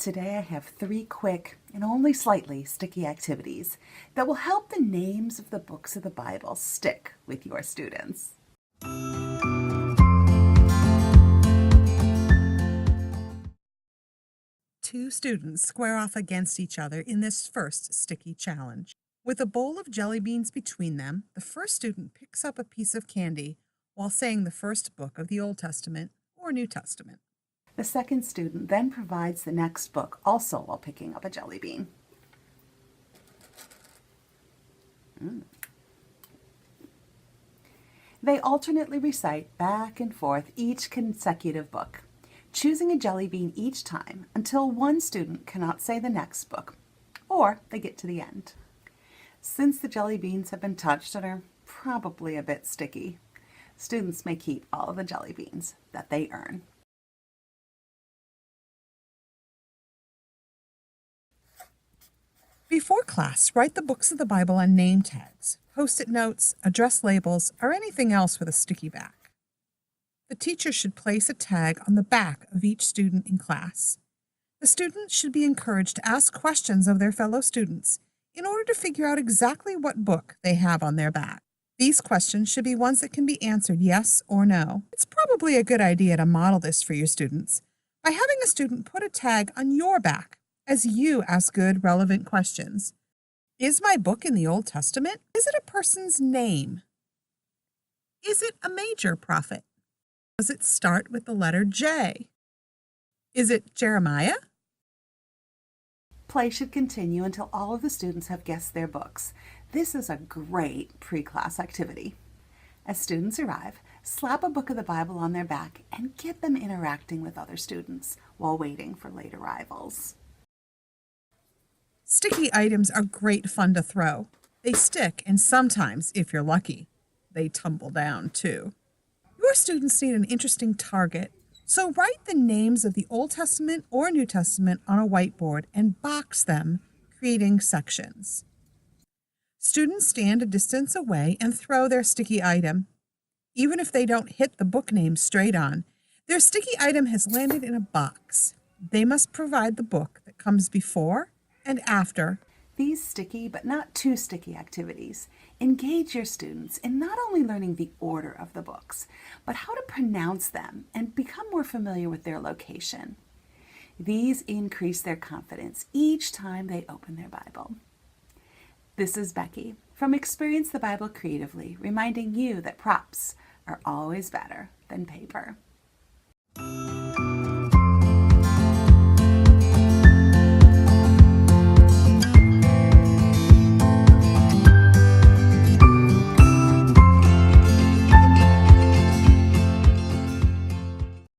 Today I have 3 quick and only slightly sticky activities that will help the names of the books of the Bible stick with your students. Two students square off against each other in this first sticky challenge. With a bowl of jelly beans between them, the first student picks up a piece of candy while saying the first book of the Old Testament or New Testament. The second student then provides the next book, also while picking up a jelly bean. They alternately recite back and forth each consecutive book, choosing a jelly bean each time until one student cannot say the next book, or they get to the end. Since the jelly beans have been touched and are probably a bit sticky, students may keep all of the jelly beans that they earn. Before class, write the books of the Bible on name tags, post-it notes, address labels, or anything else with a sticky back. The teacher should place a tag on the back of each student in class. The students should be encouraged to ask questions of their fellow students in order to figure out exactly what book they have on their back. These questions should be ones that can be answered yes or no. It's probably a good idea to model this for your students by having a student put a tag on your back as you ask good, relevant questions. Is my book in the Old Testament? Is it a person's name? Is it a major prophet? Does it start with the letter J? Is it Jeremiah? Play should continue until all of the students have guessed their books. This is a great pre-class activity. As students arrive, slap a book of the Bible on their back and get them interacting with other students while waiting for late arrivals. Sticky items are great fun to throw. They stick, and sometimes, if you're lucky, they tumble down too. Your students need an interesting target, so write the names of the Old Testament or New Testament on a whiteboard and box them, creating sections. Students stand a distance away and throw their sticky item. Even if they don't hit the book name straight on, their sticky item has landed in a box. They must provide the book that comes before and after. These sticky but not too sticky activities engage your students in not only learning the order of the books, but how to pronounce them and become more familiar with their location. These increase their confidence each time they open their Bible. This is Becky from Experience the Bible Creatively, reminding you that props are always better than paper.